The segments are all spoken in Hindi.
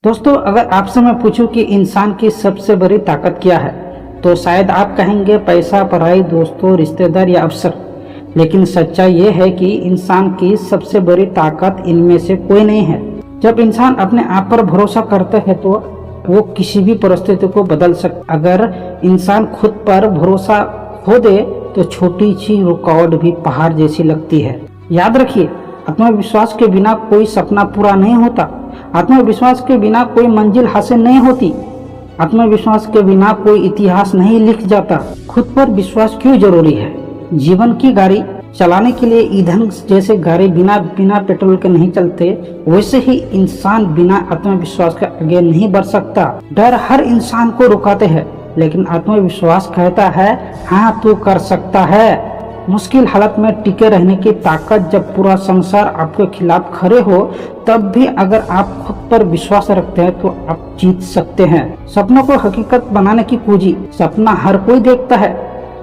दोस्तों, अगर आपसे मैं पूछूं कि इंसान की सबसे बड़ी ताकत क्या है, तो शायद आप कहेंगे पैसा, पढ़ाई, दोस्तों, रिश्तेदार या अवसर। लेकिन सच्चाई ये है कि इंसान की सबसे बड़ी ताकत इनमें से कोई नहीं है। जब इंसान अपने आप पर भरोसा करता है तो वो किसी भी परिस्थिति को बदल सकता। अगर इंसान खुद पर भरोसा खो दे तो छोटी सी रुकावट भी पहाड़ जैसी लगती है। याद रखिए, आत्मविश्वास के बिना कोई सपना पूरा नहीं होता। आत्मविश्वास के बिना कोई मंजिल हासिल नहीं होती। आत्मविश्वास के बिना कोई इतिहास नहीं लिख जाता। खुद पर विश्वास क्यों जरूरी है? जीवन की गाड़ी चलाने के लिए ईंधन जैसे गाड़ी बिना पेट्रोल के नहीं चलते, वैसे ही इंसान बिना आत्मविश्वास के आगे नहीं बढ़ सकता। डर हर इंसान को रुकाते हैं, लेकिन आत्मविश्वास कहता है हाँ तू कर सकता है। मुश्किल हालत में टिके रहने की ताकत, जब पूरा संसार आपके खिलाफ खड़े हो तब भी अगर आप खुद पर विश्वास रखते हैं तो आप जीत सकते हैं। सपनों को हकीकत बनाने की पूंजी। सपना हर कोई देखता है,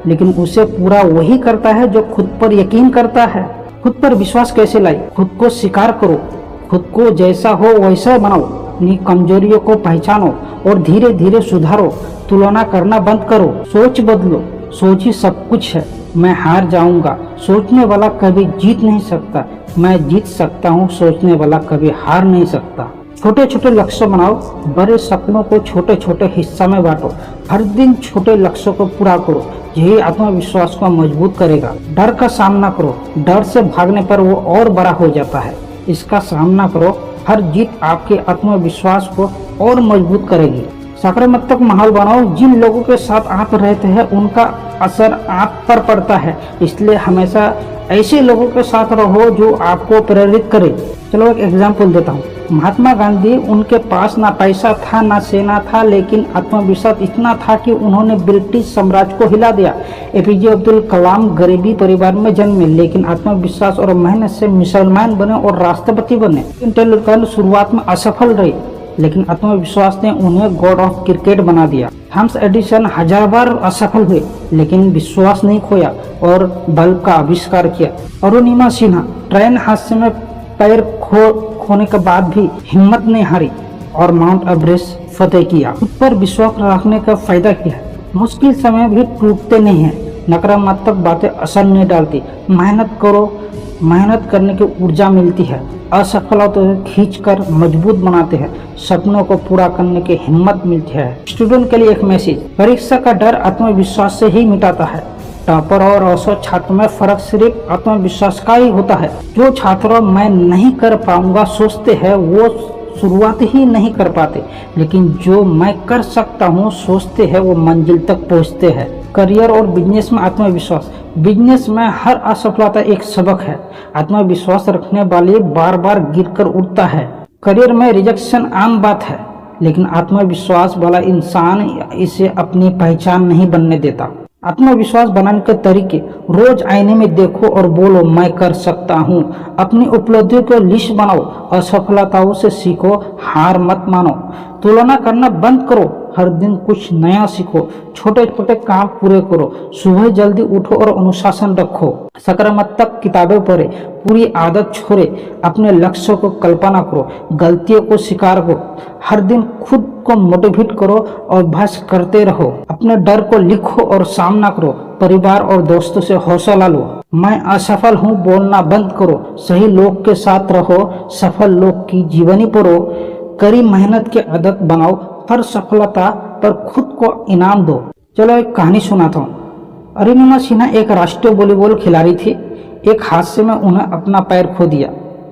लेकिन उसे पूरा वही करता है जो खुद पर यकीन करता है। खुद पर विश्वास कैसे लाए? खुद को स्वीकार करो, खुद को जैसा हो वैसा बनाओ, अपनी कमजोरियों को पहचानो और धीरे धीरे सुधारो। तुलना करना बंद करो, सोच बदलो। सोच ही सब कुछ है। मैं हार जाऊंगा सोचने वाला कभी जीत नहीं सकता। मैं जीत सकता हूँ सोचने वाला कभी हार नहीं सकता। छोटे छोटे लक्ष्य बनाओ, बड़े सपनों को छोटे छोटे हिस्सा में बांटो। हर दिन छोटे लक्ष्यों को पूरा करो, यही आत्मविश्वास को मजबूत करेगा। डर का सामना करो, डर से भागने पर वो और बड़ा हो जाता है। इसका सामना करो, हर जीत आपके आत्मविश्वास को और मजबूत करेगी। सकारात्मक माहौल बनाओ। जिन लोगों के साथ आप रहते हैं उनका असर आप पर पड़ता है, इसलिए हमेशा ऐसे लोगों के साथ रहो जो आपको प्रेरित करे। चलो एक एग्जाम्पल देता हूँ। महात्मा गांधी, उनके पास ना पैसा था ना सेना था, लेकिन आत्मविश्वास इतना था कि उन्होंने ब्रिटिश साम्राज्य को हिला दिया। एपीजे अब्दुल कलाम गरीबी परिवार में जन्मे, लेकिन आत्मविश्वास और मेहनत से मुसलमान बने और राष्ट्रपति बने। तेंदुलकर शुरुआत में असफल रहे, लेकिन आत्मविश्वास ने उन्हें गॉड ऑफ क्रिकेट बना दिया। थॉमस एडिसन 1000 बार असफल हुए, लेकिन विश्वास नहीं खोया और बल्ब का आविष्कार किया। अरुणिमा सिन्हा ट्रेन हादसे में पैर खोने के बाद भी हिम्मत नहीं हारी और माउंट एवरेस्ट फतेह किया। खुद पर विश्वास रखने का फायदा क्या है? मुश्किल समय भी टूटते नहीं है। नकारात्मक बातें असर नहीं डालती। मेहनत करो, मेहनत करने की ऊर्जा मिलती है। असफलता तो खींच कर मजबूत बनाते हैं। सपनों को पूरा करने की हिम्मत मिलती है। स्टूडेंट के लिए एक मैसेज: परीक्षा का डर आत्मविश्वास से ही मिटाता है। टॉपर और औसत छात्र में फर्क सिर्फ आत्मविश्वास का ही होता है। जो छात्र मैं नहीं कर पाऊंगा सोचते हैं वो शुरुआत ही नहीं कर पाते, लेकिन जो मैं कर सकता हूँ सोचते हैं वो मंजिल तक पहुँचते हैं। करियर और बिजनेस में आत्मविश्वास। बिजनेस में हर असफलता एक सबक है। आत्मविश्वास रखने वाले बार बार गिरकर उठता है। करियर में रिजेक्शन आम बात है, लेकिन आत्मविश्वास वाला इंसान इसे अपनी पहचान नहीं बनने देता। आत्मविश्वास बनाने के तरीके: रोज आईने में देखो और बोलो मैं कर सकता हूँ। अपनी उपलब्धियों को लिस्ट बनाओ। असफलताओं से सीखो, हार मत मानो। तुलना करना बंद करो, हर दिन कुछ नया सीखो। छोटे छोटे काम पूरे करो। सुबह जल्दी उठो और अनुशासन रखो। सकारात्मक किताबें पढ़े, पूरी आदत छोड़े। अपने लक्ष्यों को कल्पना करो, गलतियों को स्वीकार करो। हर दिन खुद को मोटिवेट करो और अभ्यास करते रहो। अपने डर को लिखो और सामना करो। परिवार और दोस्तों से हौसला लो। मैं असफल हूँ बोलना बंद करो। सही लोग के साथ रहो। सफल लोग की जीवनी पढ़ो। कड़ी मेहनत की आदत बनाओ। हर सफलता पर खुद को इनाम दो। चलो एक कहानी सुनाता हूँ। अरुणिमा सिन्हा एक राष्ट्रीय वॉलीबॉल खिलाड़ी थी। एक हादसे में उन्हें अपना पैर खो दिया।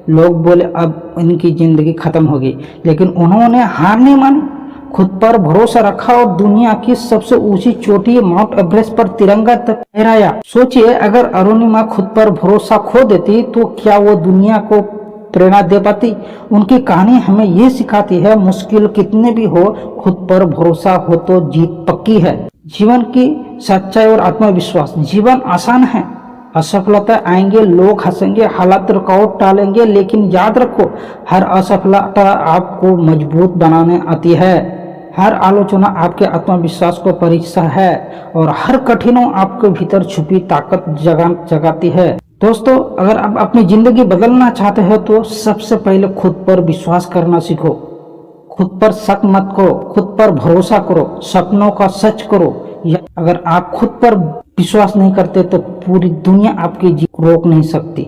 लोग बोले अब इनकी जिंदगी खत्म होगी, लेकिन उन्होंने हार नहीं मानी। खुद पर भरोसा रखा और दुनिया की सबसे ऊंची चोटी माउंट एवरेस्ट पर तिरंगा तक फहराया। सोचिए, अगर अरुणिमा खुद पर भरोसा खो देती तो क्या वो दुनिया को प्रेरणा दे पाती? उनकी कहानी हमें ये सिखाती है, मुश्किल कितने भी हो, खुद पर भरोसा हो तो जीत पक्की है। जीवन की सच्चाई और आत्मविश्वास। जीवन आसान है। असफलता आएंगे, लोग हंसेंगे, हालात रुकावट डालेंगे, लेकिन याद रखो हर असफलता आपको मजबूत बनाने आती है। हर आलोचना आपके आत्मविश्वास को परीक्षा है और हर कठिनों आपके भीतर छुपी ताकत जगाती है। दोस्तों, अगर आप अपनी जिंदगी बदलना चाहते हो तो सबसे पहले खुद पर विश्वास करना सीखो। खुद पर शक मत करो, खुद पर भरोसा करो, सपनों का सच करो। या अगर आप खुद पर विश्वास नहीं करते तो पूरी दुनिया आपकी जीत रोक नहीं सकती।